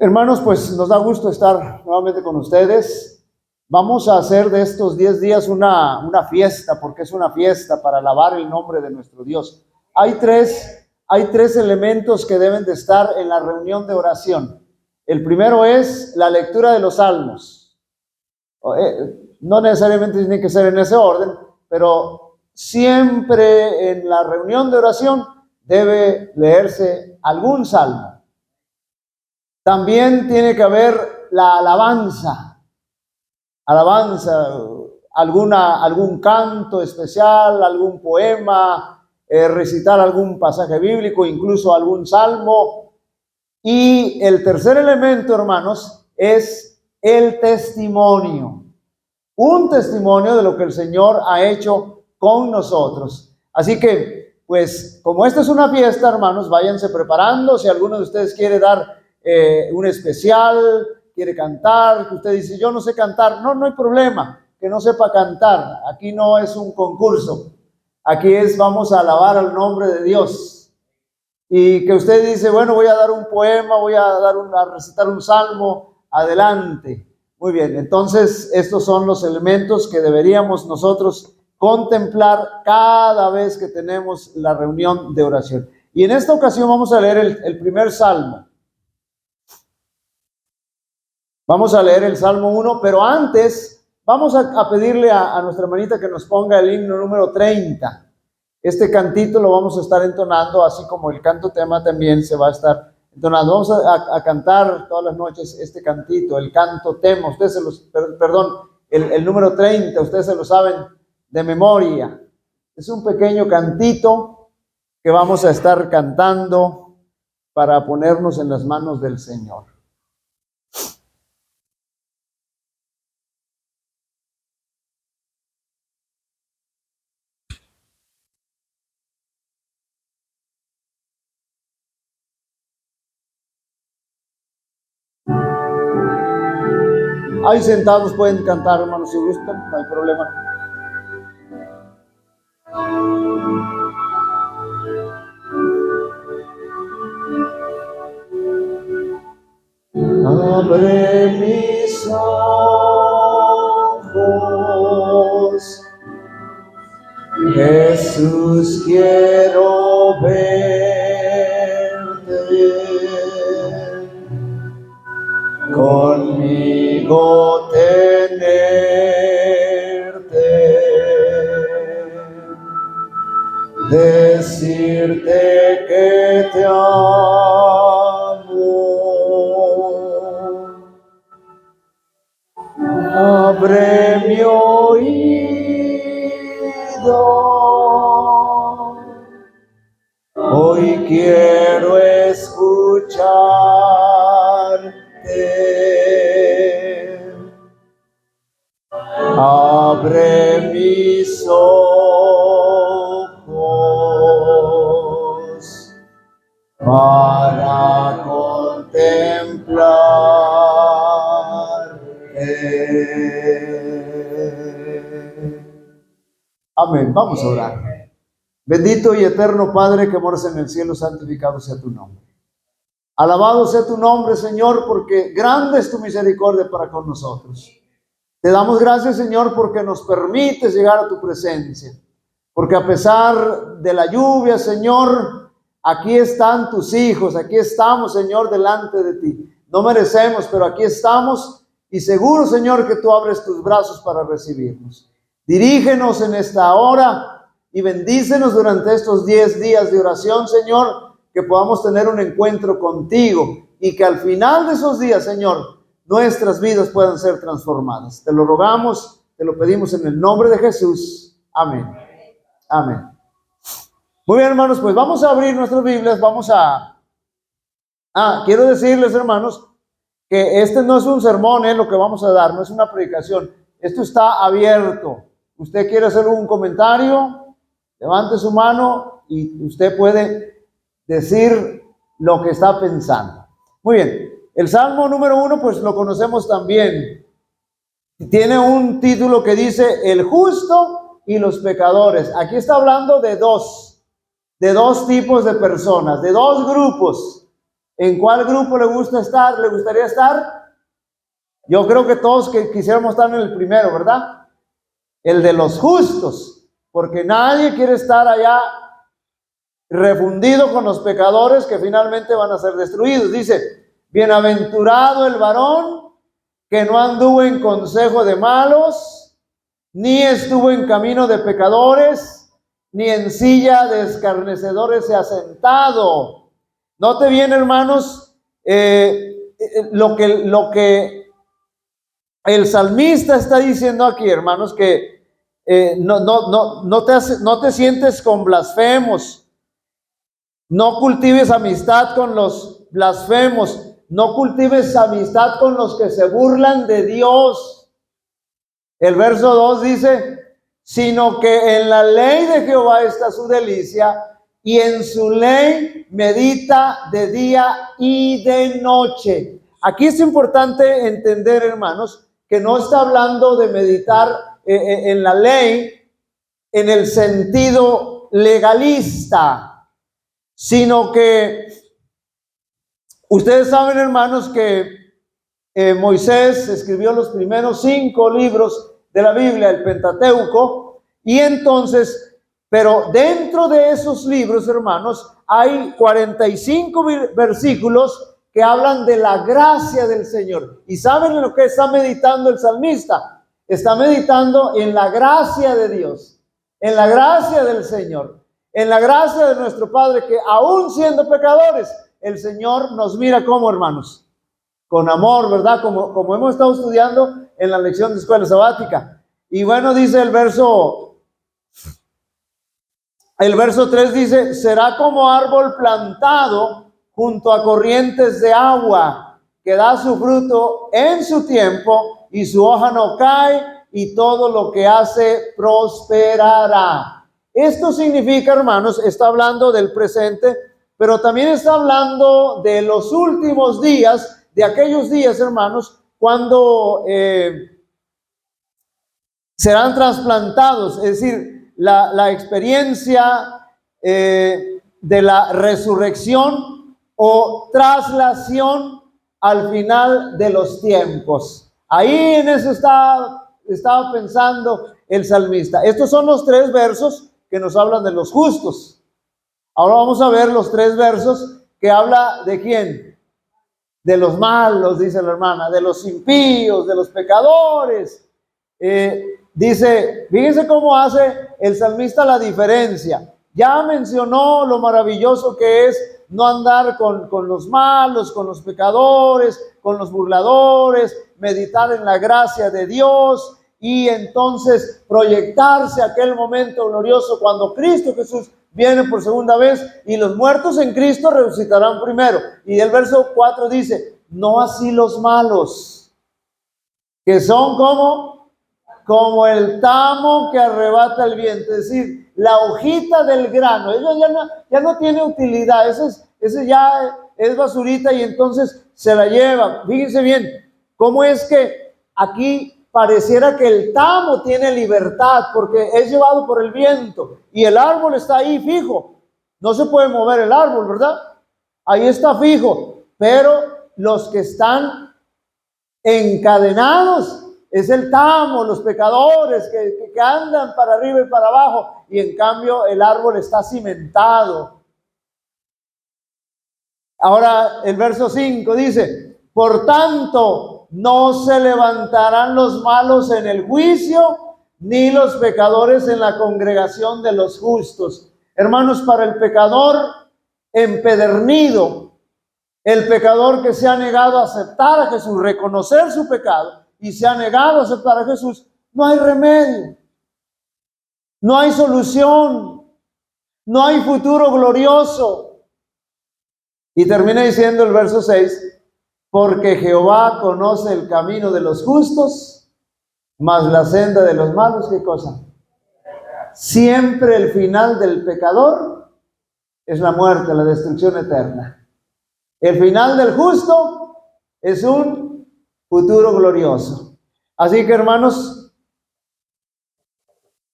Hermanos, pues nos da gusto estar nuevamente con ustedes. Vamos a hacer de estos 10 días una fiesta, porque es una fiesta para alabar el nombre de nuestro Dios. Hay tres elementos que deben de estar en la reunión de oración. El primero es la lectura de los salmos. No necesariamente tiene que ser en ese orden, pero siempre en la reunión de oración debe leerse algún salmo. También tiene que haber la alabanza, algún canto especial, algún poema, recitar algún pasaje bíblico, incluso algún salmo. Y el tercer elemento, hermanos, es el testimonio. Un testimonio de lo que el Señor ha hecho con nosotros. Así que, pues, como esta es una fiesta, hermanos, váyanse preparando. Si alguno de ustedes quiere dar un especial, quiere cantar, que usted dice, yo no sé cantar, no hay problema, que no sepa cantar. Aquí no es un concurso. Aquí vamos a alabar al nombre de Dios. Y que usted dice, bueno, voy a dar un poema, voy a recitar un salmo, adelante. Muy bien, entonces estos son los elementos que deberíamos nosotros contemplar cada vez que tenemos la reunión de oración. Y en esta ocasión vamos a leer el primer salmo. Vamos a leer el Salmo 1, pero antes vamos a pedirle a nuestra hermanita que nos ponga el himno número 30. Este cantito lo vamos a estar entonando, así como el canto tema también se va a estar entonando. Vamos a cantar todas las noches este cantito, el canto tema. Ustedes el número 30, ustedes se lo saben de memoria. Es un pequeño cantito que vamos a estar cantando para ponernos en las manos del Señor. Ahí sentados pueden cantar, hermanos, si gustan, no hay problema. Abre mis ojos, Jesús, quiero verte. Conmigo tenerte, decirte que te amo. Abre mi oído, hoy quiero escuchar. Abre mis ojos para contemplar. Amén. Vamos a orar. Bendito y eterno Padre que moras en el cielo, santificado sea tu nombre. Alabado sea tu nombre, Señor, porque grande es tu misericordia para con nosotros. Te damos gracias, Señor, porque nos permites llegar a tu presencia. Porque a pesar de la lluvia, Señor, aquí están tus hijos, aquí estamos, Señor, delante de ti. No merecemos, pero aquí estamos y seguro, Señor, que tú abres tus brazos para recibirnos. Dirígenos en esta hora y bendícenos durante estos 10 días de oración, Señor, que podamos tener un encuentro contigo y que al final de esos días, Señor, nuestras vidas puedan ser transformadas. Te lo rogamos, te lo pedimos en el nombre de Jesús. Amén. Amén. Muy bien, hermanos, pues vamos a abrir nuestras Biblias, quiero decirles, hermanos, que este no es un sermón, lo que vamos a dar, no es una predicación. Esto está abierto. Usted quiere hacer un comentario, levante su mano y usted puede decir lo que está pensando. Muy bien. El Salmo número 1, pues lo conocemos también. Tiene un título que dice, el justo y los pecadores. Aquí está hablando de dos tipos de personas, de dos grupos. ¿En cuál grupo le gustaría estar? Yo creo que todos quisiéramos estar en el primero, ¿verdad? El de los justos, porque nadie quiere estar allá refundido con los pecadores que finalmente van a ser destruidos. Dice, bienaventurado el varón que no anduvo en consejo de malos, ni estuvo en camino de pecadores, ni en silla de escarnecedores se ha sentado. Note bien, hermanos, lo que el salmista está diciendo aquí, hermanos, que no te sientes con blasfemos, no cultives amistad con los blasfemos, no cultives amistad con los que se burlan de Dios. El verso 2 dice, sino que en la ley de Jehová está su delicia, y en su ley medita de día y de noche. Aquí es importante entender, hermanos, que no está hablando de meditar en la ley en el sentido legalista, sino que ustedes saben, hermanos, que Moisés escribió los primeros 5 libros de la Biblia, el Pentateuco, y entonces, pero dentro de esos libros, hermanos, hay 45 versículos que hablan de la gracia del Señor. ¿Y saben en lo que está meditando el salmista? Está meditando en la gracia de Dios, en la gracia del Señor, en la gracia de nuestro Padre, que aún siendo pecadores, el Señor nos mira como, hermanos, con amor, ¿verdad? Como hemos estado estudiando en la lección de escuela sabática. Y bueno, dice el verso 3 dice, será como árbol plantado junto a corrientes de agua, que da su fruto en su tiempo, y su hoja no cae, y todo lo que hace prosperará. Esto significa, hermanos, está hablando del presente, pero también está hablando de los últimos días, de aquellos días, hermanos, cuando serán trasplantados, es decir, la experiencia de la resurrección o traslación al final de los tiempos. Ahí en eso estaba pensando el salmista. Estos son los 3 versos que nos hablan de los justos. Ahora vamos a ver los 3 versos que habla de quién. De los malos, dice la hermana, de los impíos, de los pecadores. Dice, fíjense cómo hace el salmista la diferencia. Ya mencionó lo maravilloso que es no andar con los malos, con los pecadores, con los burladores, meditar en la gracia de Dios y entonces proyectarse aquel momento glorioso cuando Cristo Jesús viene por segunda vez y los muertos en Cristo resucitarán primero. Y el verso 4 dice, no así los malos, que son como el tamo que arrebata el viento, es decir, la hojita del grano. Ellos ya no tiene utilidad, ese ya es basurita y entonces se la lleva. Fíjense bien, cómo es que aquí pareciera que el tamo tiene libertad porque es llevado por el viento y el árbol está ahí fijo. No se puede mover el árbol, ¿verdad? Ahí está fijo, pero los que están encadenados es el tamo, los pecadores que andan para arriba y para abajo, y en cambio el árbol está cimentado. Ahora el verso 5 dice, por tanto no se levantarán los malos en el juicio, ni los pecadores en la congregación de los justos. Hermanos, para el pecador empedernido, el pecador que se ha negado a aceptar a Jesús, reconocer su pecado, y se ha negado a aceptar a Jesús, no hay remedio, no hay solución, no hay futuro glorioso. Y termina diciendo el verso 6, porque Jehová conoce el camino de los justos, mas la senda de los malos, ¿qué cosa? Siempre el final del pecador es la muerte, la destrucción eterna. El final del justo es un futuro glorioso. Así que, hermanos,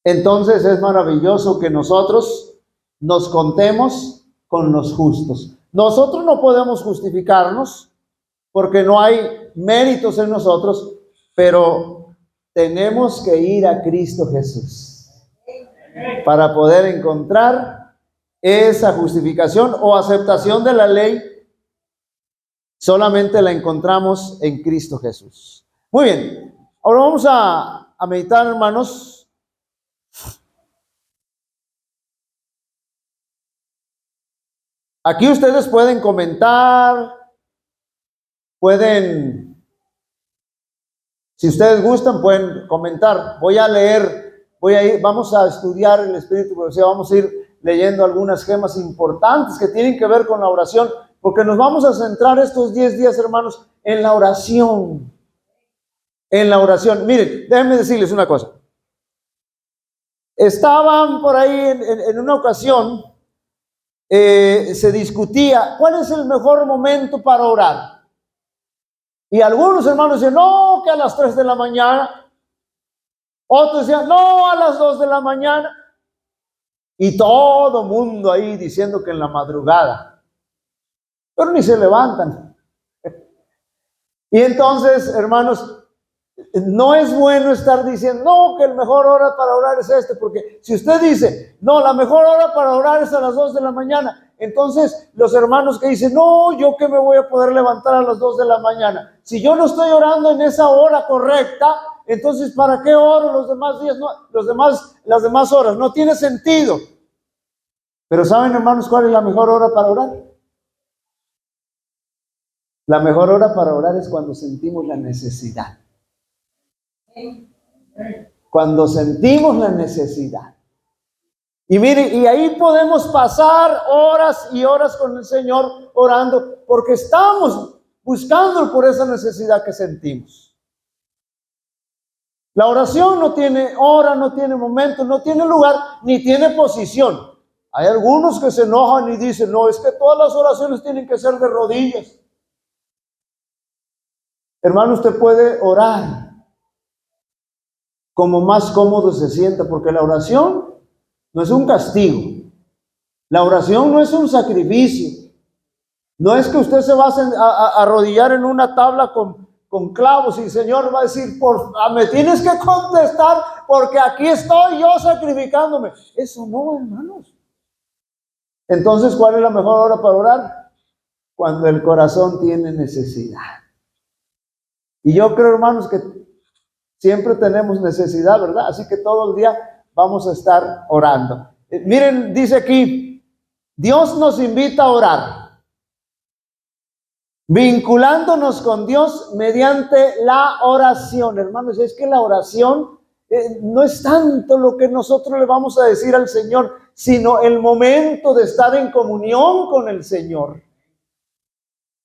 entonces es maravilloso que nosotros nos contemos con los justos. Nosotros no podemos justificarnos porque no hay méritos en nosotros, pero tenemos que ir a Cristo Jesús para poder encontrar esa justificación o aceptación de la ley. Solamente la encontramos en Cristo Jesús. Muy bien, ahora vamos a meditar, hermanos. Aquí ustedes pueden comentar, pueden, si ustedes gustan, pueden comentar. Voy a leer, vamos a estudiar el Espíritu de Profecía, vamos a ir leyendo algunas gemas importantes que tienen que ver con la oración, porque nos vamos a centrar estos 10 días, hermanos, en la oración. En la oración. Miren, déjenme decirles una cosa. Estaban por ahí en una ocasión, se discutía cuál es el mejor momento para orar. Y algunos hermanos decían, no, que a las 3 de la mañana. Otros decían, no, a las 2 de la mañana. Y todo mundo ahí diciendo que en la madrugada. Pero ni se levantan. Y entonces, hermanos, no es bueno estar diciendo, no, que el mejor hora para orar es porque si usted dice, no, la mejor hora para orar es a las 2 de la mañana, entonces los hermanos que dicen, no, yo que me voy a poder levantar a las 2 de la mañana, si yo no estoy orando en esa hora correcta, entonces ¿para qué oro los demás días? No, las demás horas, no tiene sentido. Pero ¿saben, hermanos, cuál es la mejor hora para orar? La mejor hora para orar es cuando sentimos la necesidad. Cuando sentimos la necesidad. Y mire, y ahí podemos pasar horas y horas con el Señor orando, porque estamos buscando por esa necesidad que sentimos. La oración no tiene hora, no tiene momento, no tiene lugar, ni tiene posición. Hay algunos que se enojan y dicen, no, es que todas las oraciones tienen que ser de rodillas. Hermano, usted puede orar como más cómodo se sienta, porque la oración no es un castigo. La oración no es un sacrificio. No es que usted se va a arrodillar en una tabla con clavos y el Señor va a decir, me tienes que contestar porque aquí estoy yo sacrificándome. Eso no, hermanos. Entonces, ¿cuál es la mejor hora para orar? Cuando el corazón tiene necesidad. Y yo creo, hermanos, que siempre tenemos necesidad, ¿verdad? Así que todo el día vamos a estar orando. Miren, dice aquí, Dios nos invita a orar, vinculándonos con Dios mediante la oración. Hermanos, es que la oración no es tanto lo que nosotros le vamos a decir al Señor, sino el momento de estar en comunión con el Señor.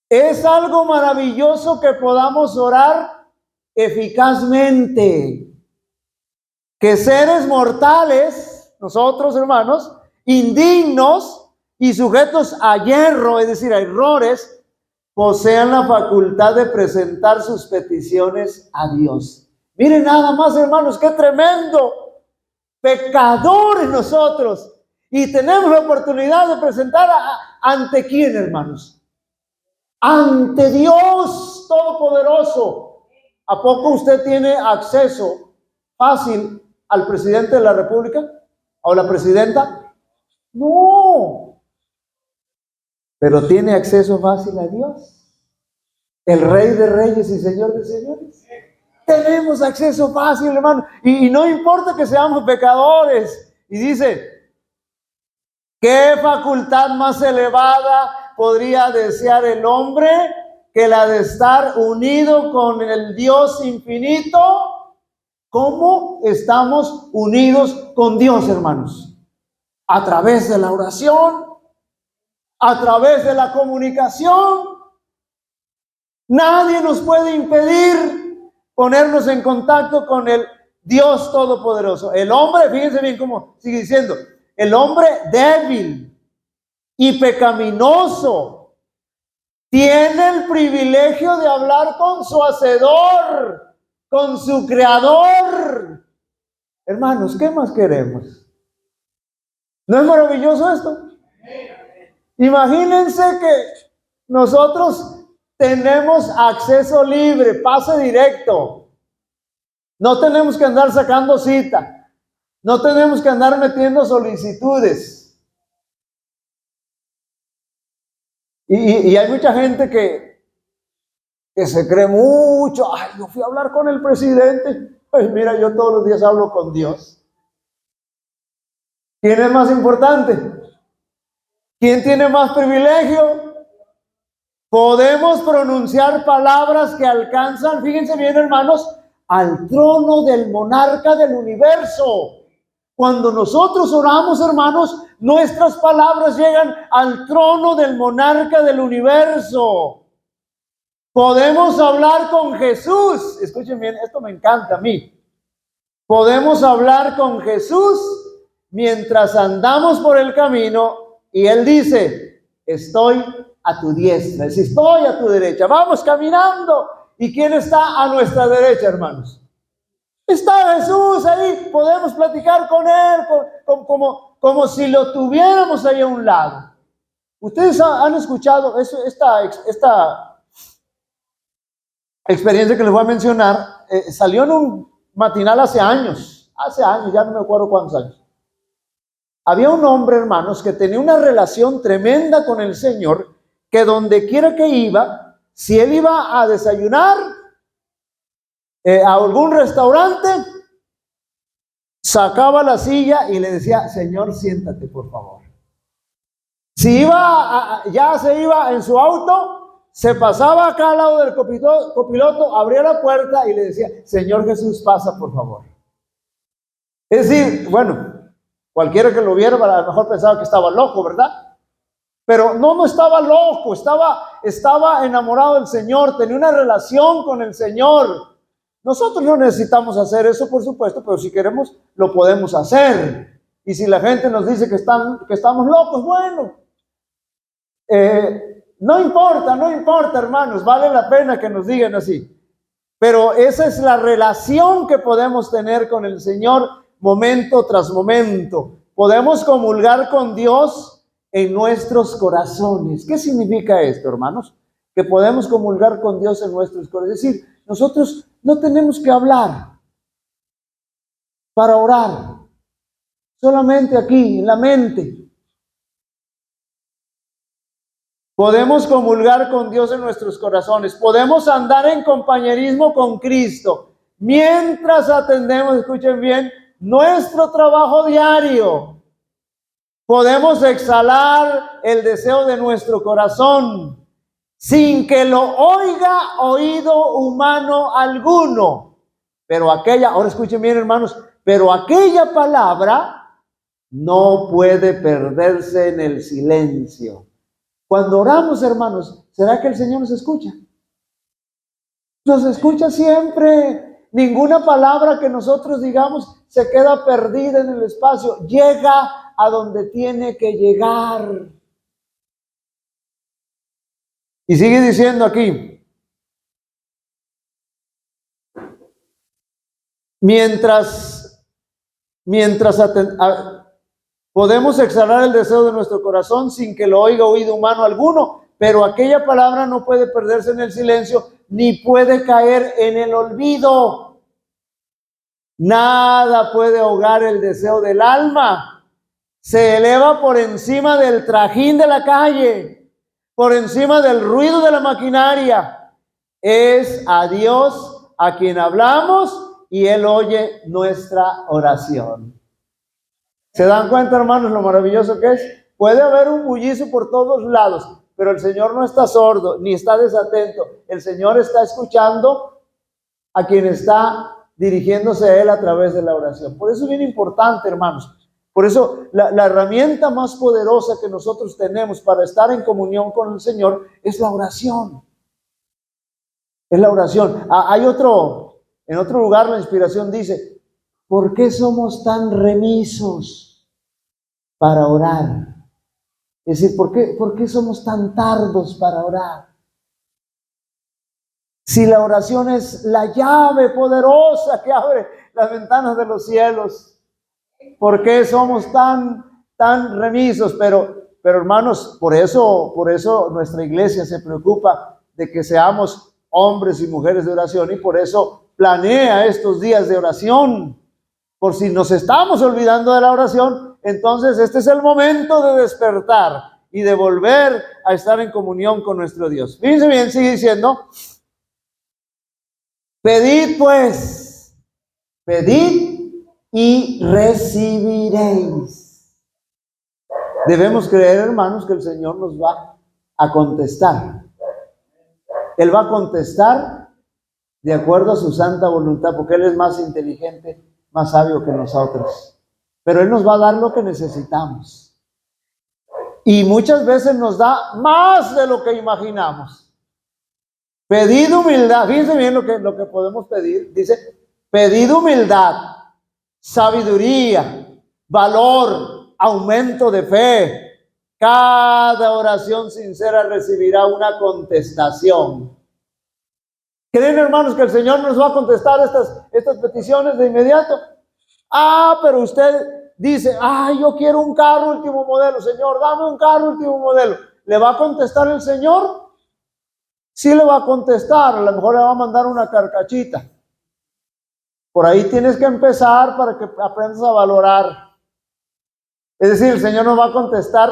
Es algo maravilloso que podamos orar eficazmente. Que seres mortales, nosotros hermanos, indignos y sujetos a hierro, es decir, a errores, posean la facultad de presentar sus peticiones a Dios. Miren nada más, hermanos, qué tremendo. Pecadores nosotros. Y tenemos la oportunidad de presentar ¿ante quién, hermanos? Ante Dios Todopoderoso. ¿A poco usted tiene acceso fácil al presidente de la República o la presidenta? No. Pero tiene acceso fácil a Dios, el Rey de Reyes y Señor de Señores. Tenemos acceso fácil, hermano, y no importa que seamos pecadores. Y dice, ¿qué facultad más elevada podría desear el hombre que la de estar unido con el Dios infinito? ¿Cómo estamos unidos con Dios, hermanos? A través de la oración, a través de la comunicación. Nadie nos puede impedir ponernos en contacto con el Dios Todopoderoso. El hombre, fíjense bien cómo sigue diciendo, el hombre débil y pecaminoso tiene el privilegio de hablar con su Hacedor, con su Creador. Hermanos, ¿qué más queremos? ¿No es maravilloso esto? Imagínense que nosotros tenemos acceso libre, pase directo. No tenemos que andar sacando cita. No tenemos que andar metiendo solicitudes. Y hay mucha gente que se cree mucho. Ay, yo fui a hablar con el presidente. Pues mira, yo todos los días hablo con Dios. ¿Quién es más importante? ¿Quién tiene más privilegio? Podemos pronunciar palabras que alcanzan, fíjense bien, hermanos, al trono del monarca del universo. Cuando nosotros oramos, hermanos, nuestras palabras llegan al trono del monarca del universo. Podemos hablar con Jesús. Escuchen bien, esto me encanta a mí. Podemos hablar con Jesús mientras andamos por el camino y Él dice, estoy a tu diestra, es decir, estoy a tu derecha. Vamos caminando. ¿Y quién está a nuestra derecha, hermanos? Está Jesús ahí, podemos platicar con Él como si lo tuviéramos ahí a un lado. Ustedes han escuchado esta experiencia que les voy a mencionar, salió en un matinal hace años, ya no me acuerdo cuántos años. Había un hombre, hermanos, que tenía una relación tremenda con el Señor, que donde quiera que iba, si él iba a desayunar, a algún restaurante, sacaba la silla y le decía, Señor, siéntate, por favor. Si ya se iba en su auto, se pasaba acá al lado del copiloto, abría la puerta y le decía, Señor Jesús, pasa, por favor. Es decir, bueno, cualquiera que lo viera, a lo mejor pensaba que estaba loco, ¿verdad? Pero no estaba loco, estaba enamorado del Señor, tenía una relación con el Señor. Nosotros no necesitamos hacer eso, por supuesto, pero si queremos, lo podemos hacer. Y si la gente nos dice que estamos locos, bueno, no importa, hermanos, vale la pena que nos digan así. Pero esa es la relación que podemos tener con el Señor momento tras momento. Podemos comulgar con Dios en nuestros corazones. ¿Qué significa esto, hermanos? Que podemos comulgar con Dios en nuestros corazones. Es decir, nosotros no tenemos que hablar para orar, solamente aquí, en la mente. Podemos comulgar con Dios en nuestros corazones. Podemos andar en compañerismo con Cristo mientras atendemos, escuchen bien, nuestro trabajo diario. Podemos exhalar el deseo de nuestro corazón sin que lo oiga oído humano alguno. Pero ahora escuchen bien, hermanos, pero aquella palabra no puede perderse en el silencio. Cuando oramos, hermanos, ¿será que el Señor nos escucha? Nos escucha siempre. Ninguna palabra que nosotros digamos se queda perdida en el espacio. Llega a donde tiene que llegar. Y sigue diciendo aquí, podemos exhalar el deseo de nuestro corazón sin que lo oiga oído humano alguno, pero aquella palabra no puede perderse en el silencio, ni puede caer en el olvido. Nada puede ahogar el deseo del alma. Se eleva por encima del trajín de la calle, por encima del ruido de la maquinaria. Es a Dios a quien hablamos y Él oye nuestra oración. ¿Se dan cuenta, hermanos, lo maravilloso que es? Puede haber un bullicio por todos lados, pero el Señor no está sordo ni está desatento. El Señor está escuchando a quien está dirigiéndose a Él a través de la oración. Por eso es bien importante, hermanos. Por eso la herramienta más poderosa que nosotros tenemos para estar en comunión con el Señor es la oración. Es la oración. En otro lugar la inspiración dice, ¿por qué somos tan remisos para orar? Es decir, ¿por qué somos tan tardos para orar? Si la oración es la llave poderosa que abre las ventanas de los cielos, ¿por qué somos tan remisos? Pero pero hermanos, por eso nuestra iglesia se preocupa de que seamos hombres y mujeres de oración, y por eso planea estos días de oración. Por si nos estamos olvidando de la oración, entonces este es el momento de despertar y de volver a estar en comunión con nuestro Dios. Fíjense bien, sigue diciendo: pedid pues, pedid y recibiréis. Debemos creer, hermanos, que el Señor nos va a contestar. Él va a contestar de acuerdo a su santa voluntad, porque Él es más inteligente, más sabio que nosotros. Pero Él nos va a dar lo que necesitamos. Y muchas veces nos da más de lo que imaginamos. Pedid humildad. Fíjense bien lo que podemos pedir. Dice: pedid humildad, sabiduría, valor, aumento de fe. Cada oración sincera recibirá una contestación. ¿Creen, hermanos, que el Señor nos va a contestar estas peticiones de inmediato? Pero usted dice: yo quiero un carro último modelo. Señor, dame un carro último modelo. ¿Le va a contestar el Señor? Sí le va a contestar. A lo mejor le va a mandar una carcachita. Por ahí tienes que empezar para que aprendas a valorar. Es decir, el Señor nos va a contestar.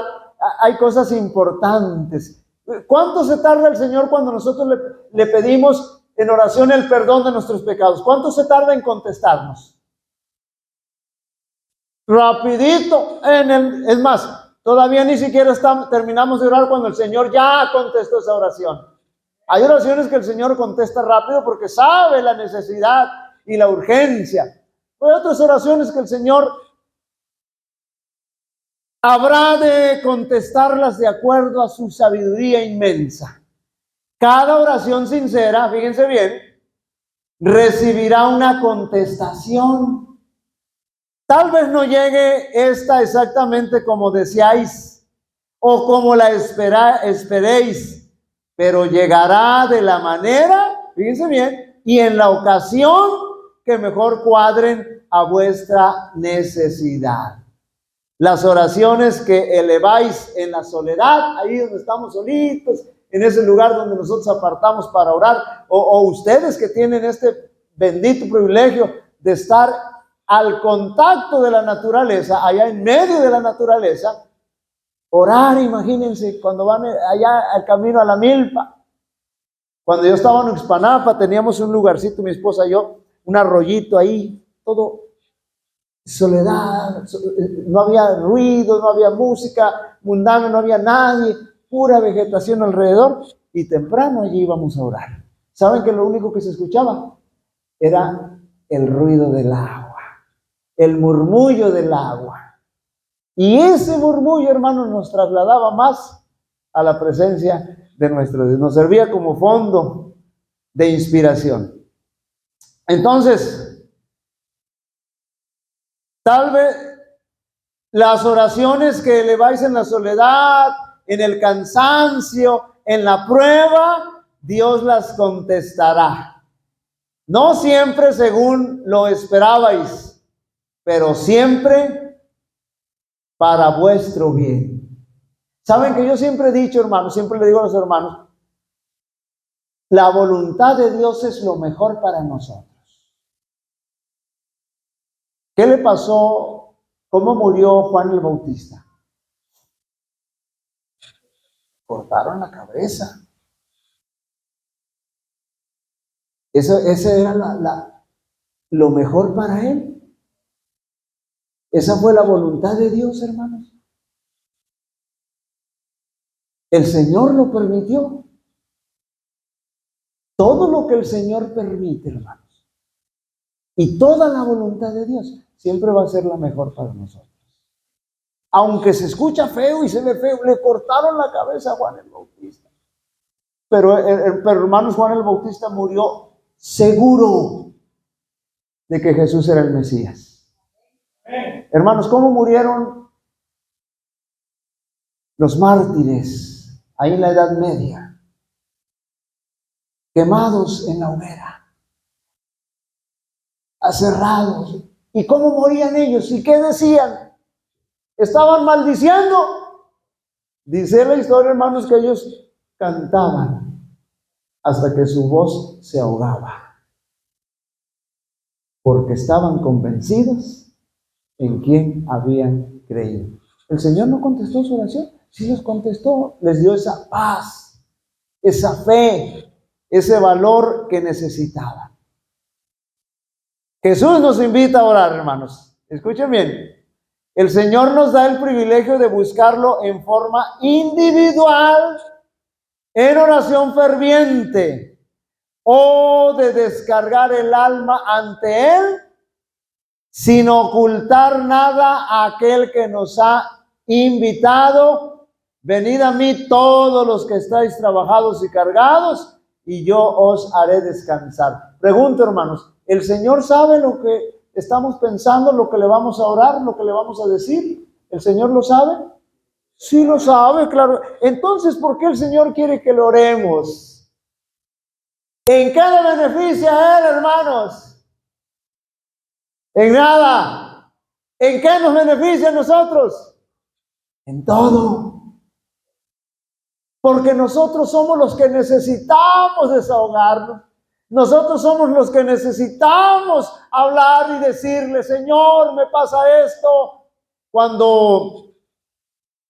Hay cosas importantes. ¿Cuánto se tarda el Señor cuando nosotros le pedimos en oración el perdón de nuestros pecados? ¿Cuánto se tarda en contestarnos? Rapidito. Es más, todavía ni siquiera terminamos de orar cuando el Señor ya contestó esa oración. Hay oraciones que el Señor contesta rápido porque sabe la necesidad y la urgencia. Hay otras oraciones que el Señor habrá de contestarlas de acuerdo a su sabiduría inmensa. Cada oración sincera, fíjense bien, recibirá una contestación. Tal vez no llegue esta exactamente como deseáis o como la esperéis, pero llegará de la manera, fíjense bien, y en la ocasión que mejor cuadren a vuestra necesidad. Las oraciones que eleváis en la soledad, ahí donde estamos solitos, en ese lugar donde nosotros apartamos para orar, o ustedes que tienen este bendito privilegio de estar al contacto de la naturaleza, allá en medio de la naturaleza, orar. Imagínense cuando van allá al camino a la milpa. Cuando yo estaba en Uxpanapa, teníamos un lugarcito, mi esposa y yo, un arroyito ahí, todo soledad, no había ruido, no había música mundana, no había nadie, pura vegetación alrededor, y temprano allí íbamos a orar. ¿Saben que lo único que se escuchaba era el ruido del agua, el murmullo del agua? Y ese murmullo, hermanos, nos trasladaba más a la presencia de nuestro Dios, nos servía como fondo de inspiración. Entonces, tal vez las oraciones que eleváis en la soledad, en el cansancio, en la prueba, Dios las contestará. No siempre según lo esperabais, pero siempre para vuestro bien. Saben que yo siempre he dicho, hermanos, siempre le digo a los hermanos, la voluntad de Dios es lo mejor para nosotros. ¿Qué le pasó? ¿Cómo murió Juan el Bautista? Cortaron la cabeza. Ese era lo mejor para él. Esa fue la voluntad de Dios, hermanos. El Señor lo permitió. Todo lo que el Señor permite, hermanos, y toda la voluntad de Dios siempre va a ser la mejor para nosotros. Aunque se escucha feo y se ve feo, le cortaron la cabeza a Juan el Bautista. Pero hermanos, Juan el Bautista murió seguro de que Jesús era el Mesías. Hermanos, ¿cómo murieron los mártires ahí en la Edad Media? Quemados en la hoguera, aserrados. ¿Y cómo morían ellos? ¿Y qué decían? ¿Estaban maldiciendo? Dice la historia, hermanos, que ellos cantaban hasta que su voz se ahogaba, porque estaban convencidos en quién habían creído. El Señor no contestó su oración, sí les contestó, les dio esa paz, esa fe, ese valor que necesitaban. Jesús nos invita a orar, hermanos. Escuchen bien. El Señor nos da el privilegio de buscarlo en forma individual, en oración ferviente, o de descargar el alma ante Él, sin ocultar nada a aquel que nos ha invitado. Venid a mí todos los que estáis trabajados y cargados, y yo os haré descansar. Pregunto, hermanos, ¿el Señor sabe lo que estamos pensando, lo que le vamos a orar, lo que le vamos a decir? ¿El Señor lo sabe? Sí lo sabe, claro. Entonces, ¿por qué el Señor quiere que lo oremos? ¿En qué le beneficia a Él, hermanos? En nada. ¿En qué nos beneficia a nosotros? En todo. Porque nosotros somos los que necesitamos desahogarnos. Nosotros somos los que necesitamos hablar y decirle, Señor, me pasa esto. Cuando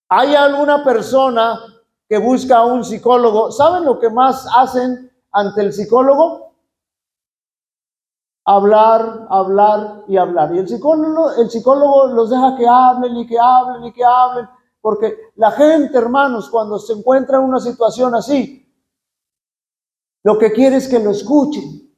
hay alguna persona que busca a un psicólogo, ¿saben lo que más hacen ante el psicólogo? Hablar, hablar y hablar. Y el psicólogo los deja que hablen y que hablen y que hablen. Porque la gente, hermanos, cuando se encuentra en una situación así, lo que quiere es que lo escuchen.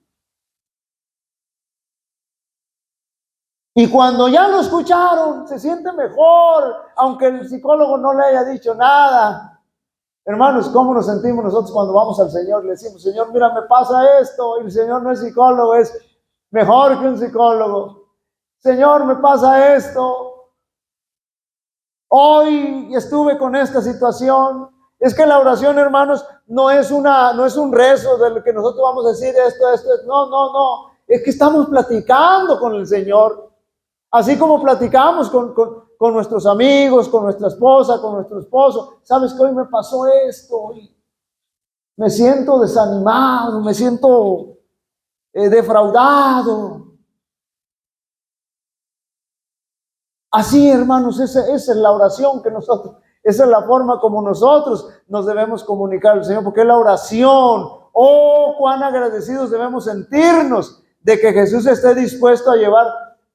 Y cuando ya lo escucharon, se siente mejor, aunque el psicólogo no le haya dicho nada. Hermanos, ¿cómo nos sentimos nosotros cuando vamos al Señor? Le decimos, Señor, mira, me pasa esto. Y el Señor no es psicólogo, es mejor que un psicólogo. Señor, me pasa esto. Hoy estuve con esta situación. Es que la oración, hermanos, no es un rezo del que nosotros vamos a decir esto. No. Es que estamos platicando con el Señor. Así como platicamos con nuestros amigos, con nuestra esposa, con nuestro esposo. ¿Sabes que hoy me pasó esto? Y me siento desanimado, me siento defraudado. Así, hermanos, esa es la oración que nosotros, esa es la forma como nosotros nos debemos comunicar al Señor, porque es la oración. Oh, cuán agradecidos debemos sentirnos de que Jesús esté dispuesto a llevar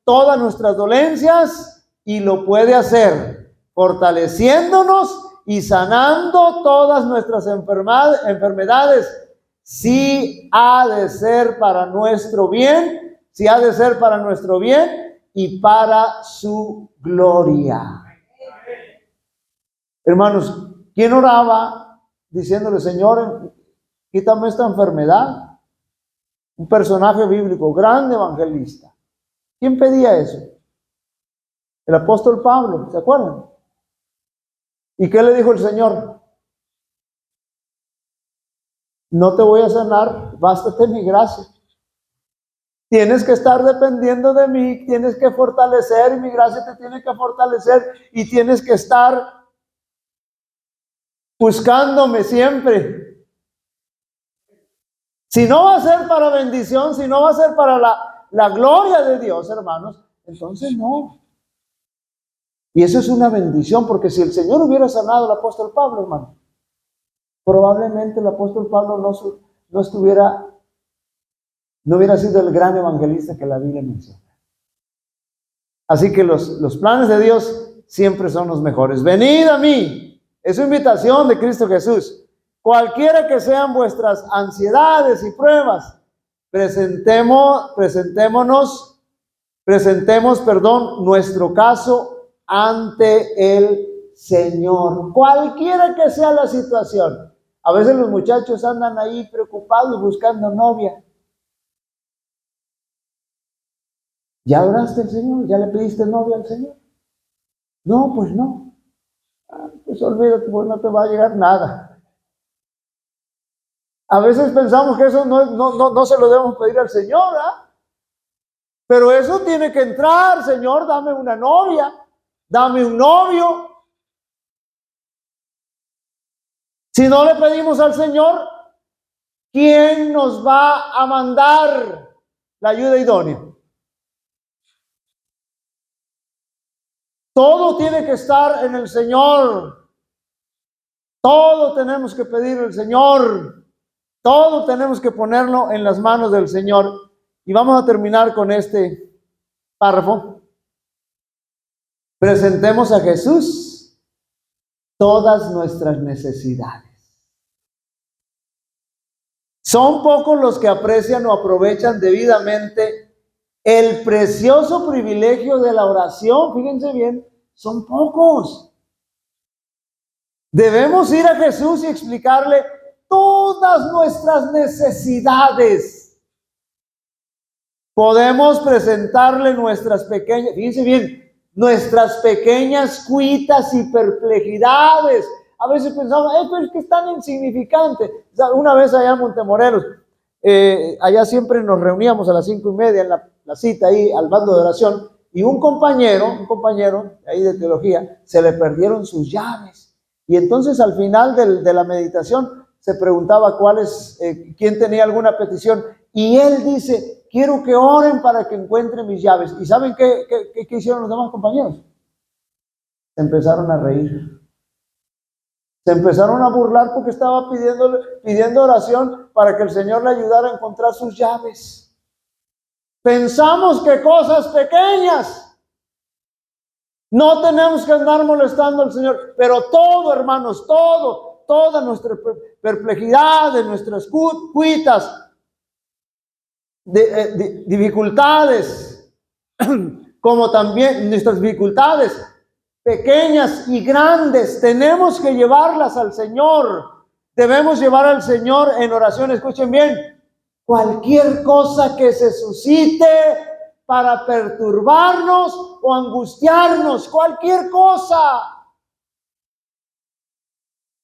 todas nuestras dolencias, y lo puede hacer fortaleciéndonos y sanando todas nuestras enfermedades, si ha de ser para nuestro bien, si ha de ser para nuestro bien y para su gloria. Hermanos, ¿quién oraba diciéndole, Señor, quítame esta enfermedad? Un personaje bíblico, grande evangelista. ¿Quién pedía eso? El apóstol Pablo, ¿se acuerdan? ¿Y qué le dijo el Señor? No te voy a sanar, bástate mi gracia. Tienes que estar dependiendo de mí, tienes que fortalecer, y mi gracia te tiene que fortalecer, y tienes que estar buscándome siempre. Si no va a ser para bendición, si no va a ser para la gloria de Dios, hermanos, entonces no. Y eso es una bendición, porque si el Señor hubiera sanado al apóstol Pablo, hermano, probablemente el apóstol Pablo no hubiera sido el gran evangelista que la Biblia menciona. Así que los planes de Dios siempre son los mejores. Venid a mí. Es una invitación de Cristo Jesús. Cualquiera que sean vuestras ansiedades y pruebas, presentemos nuestro caso ante el Señor. Cualquiera que sea la situación. A veces los muchachos andan ahí preocupados buscando novia. ¿Ya oraste al Señor? ¿Ya le pediste novia al Señor? No, pues no. Pues olvídate, pues no te va a llegar nada. A veces pensamos que eso no se lo debemos pedir al Señor, ¿ah? Pero eso tiene que entrar. Señor, dame una novia, dame un novio. Si no le pedimos al Señor, ¿quién nos va a mandar la ayuda idónea? Todo tiene que estar en el Señor. Todo tenemos que pedir al Señor. Todo tenemos que ponerlo en las manos del Señor. Y vamos a terminar con este párrafo. Presentemos a Jesús todas nuestras necesidades. Son pocos los que aprecian o aprovechan debidamente el precioso privilegio de la oración. Fíjense bien, son pocos. Debemos ir a Jesús y explicarle todas nuestras necesidades. Podemos presentarle nuestras pequeñas, fíjense bien, nuestras pequeñas cuitas y perplejidades. A veces pensamos, esto es que es tan insignificante. Una vez allá en Montemorelos, allá siempre nos reuníamos a las 5:30 en la cita ahí al bando de oración, y un compañero ahí de teología, se le perdieron sus llaves. Y entonces al final de la meditación se preguntaba quién tenía alguna petición, y él dice, quiero que oren para que encuentre mis llaves. ¿Y saben qué hicieron los demás compañeros? Se empezaron a reír. Se empezaron a burlar porque estaba pidiendo oración para que el Señor le ayudara a encontrar sus llaves. Pensamos que cosas pequeñas no tenemos que andar molestando al Señor, pero todo, hermanos, toda nuestra perplejidad, de nuestras cuitas, de dificultades, como también nuestras dificultades pequeñas y grandes, tenemos que llevarlas al Señor. Debemos llevar al Señor en oración. Escuchen bien, cualquier cosa que se suscite para perturbarnos o angustiarnos, cualquier cosa.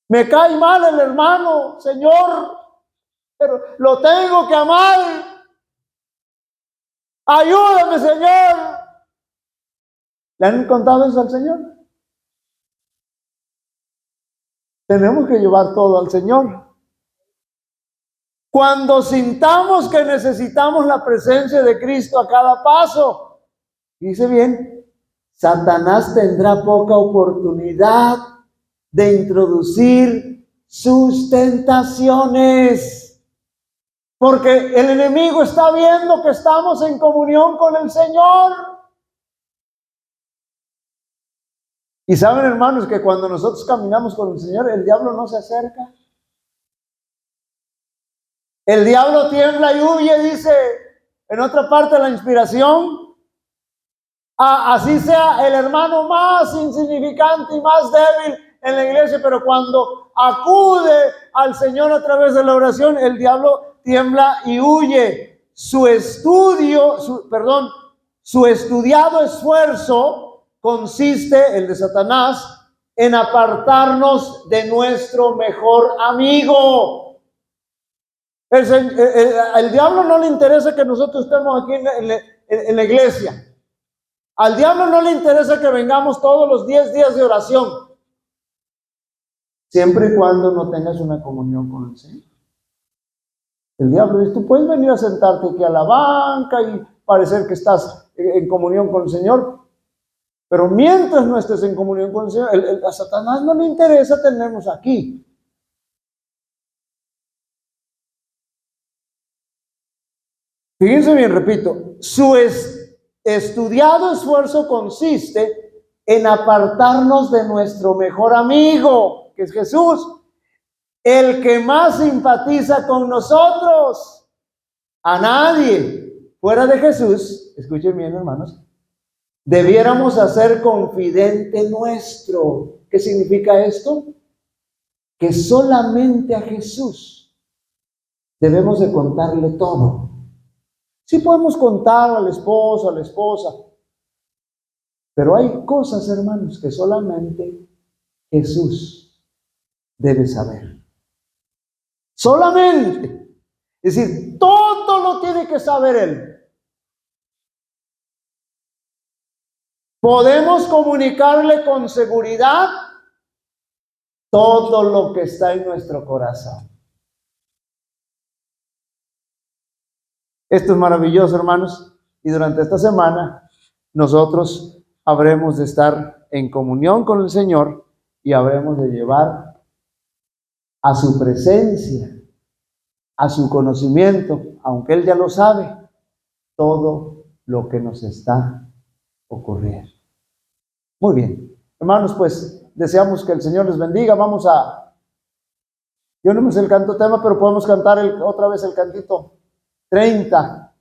Me cae mal el hermano, Señor, pero lo tengo que amar. Ayúdame, Señor. ¿Le han contado eso al Señor? Tenemos que llevar todo al Señor. Cuando sintamos que necesitamos la presencia de Cristo a cada paso, dice bien, Satanás tendrá poca oportunidad de introducir sus tentaciones, porque el enemigo está viendo que estamos en comunión con el Señor. Y saben, hermanos, que cuando nosotros caminamos con el Señor, el diablo no se acerca. El diablo tiembla y huye, dice en otra parte de la inspiración. Así sea el hermano más insignificante y más débil en la iglesia, pero cuando acude al Señor a través de la oración, el diablo tiembla y huye. Su estudiado esfuerzo consiste, el de Satanás, en apartarnos de nuestro mejor amigo. El diablo no le interesa que nosotros estemos aquí en la iglesia. Al diablo no le interesa que vengamos todos los 10 días de oración, siempre y cuando no tengas una comunión con el Señor. El diablo dice, tú puedes venir a sentarte aquí a la banca y parecer que estás en comunión con el Señor, pero mientras no estés en comunión con el Señor, a Satanás no le interesa tenernos aquí. Fíjense bien, repito, su estudiado esfuerzo consiste en apartarnos de nuestro mejor amigo, que es Jesús, el que más simpatiza con nosotros. A nadie fuera de Jesús, escuchen bien, hermanos, debiéramos hacer confidente nuestro. ¿Qué significa esto? Que solamente a Jesús debemos de contarle todo. Sí podemos contar al esposo, a la esposa, pero hay cosas, hermanos, que solamente Jesús debe saber. Solamente. Es decir, todo lo tiene que saber Él. Podemos comunicarle con seguridad todo lo que está en nuestro corazón. Esto es maravilloso, hermanos, y durante esta semana nosotros habremos de estar en comunión con el Señor y habremos de llevar a su presencia, a su conocimiento, aunque Él ya lo sabe, todo lo que nos está ocurriendo. Muy bien, hermanos, pues deseamos que el Señor les bendiga. Yo no me sé el canto tema, pero podemos cantar otra vez el cantito 30,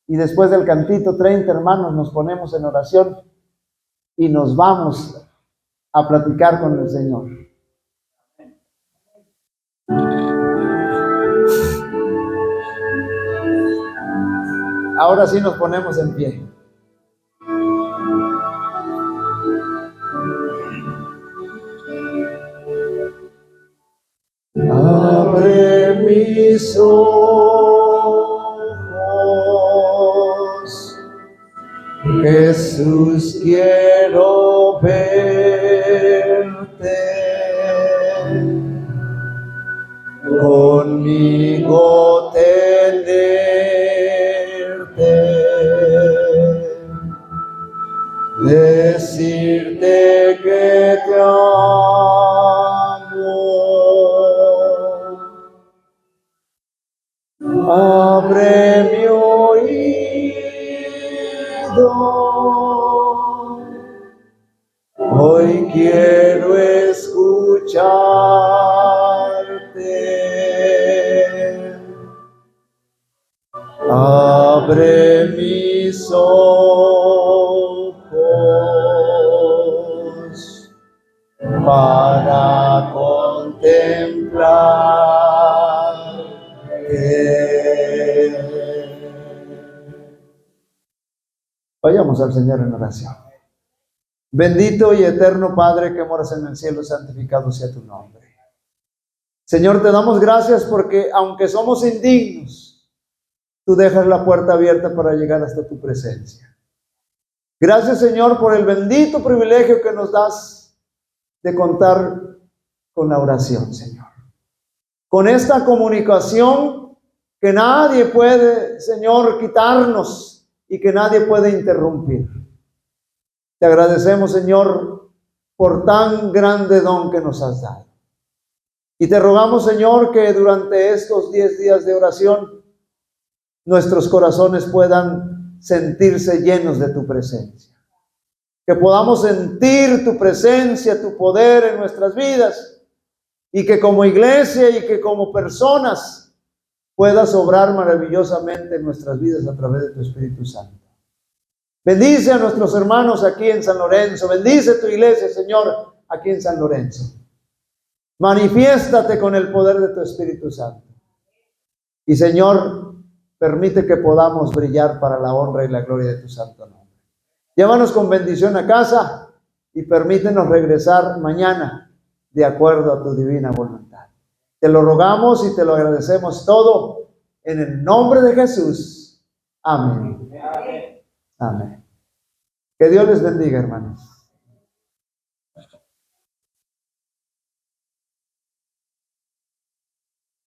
y después del cantito 30, hermanos, nos ponemos en oración y nos vamos a platicar con el Señor. Ahora sí nos ponemos en pie. Abre mis ojos, Jesús, quiero verte, conmigo tenerte, decirte que te amo. Abre mi oído, hoy quiero escucharte. Abre mis ojos para contemplarte. Vayamos al Señor en oración. Bendito y eterno Padre que moras en el cielo, santificado sea tu nombre. Señor, te damos gracias porque aunque somos indignos, tú dejas la puerta abierta para llegar hasta tu presencia. Gracias, Señor, por el bendito privilegio que nos das de contar con la oración, Señor. Con esta comunicación que nadie puede, Señor, quitarnos y que nadie puede interrumpir. Te agradecemos, Señor, por tan grande don que nos has dado. Y te rogamos, Señor, que durante estos 10 días de oración, nuestros corazones puedan sentirse llenos de tu presencia. Que podamos sentir tu presencia, tu poder en nuestras vidas. Y que como iglesia y que como personas puedas obrar maravillosamente en nuestras vidas a través de tu Espíritu Santo. Bendice a nuestros hermanos aquí en San Lorenzo. Bendice tu iglesia, Señor, aquí en San Lorenzo. Manifiéstate con el poder de tu Espíritu Santo. Y, Señor, permite que podamos brillar para la honra y la gloria de tu santo nombre. Llévanos con bendición a casa y permítenos regresar mañana de acuerdo a tu divina voluntad. Te lo rogamos y te lo agradecemos todo en el nombre de Jesús. Amén. Amén. Que Dios les bendiga, hermanos.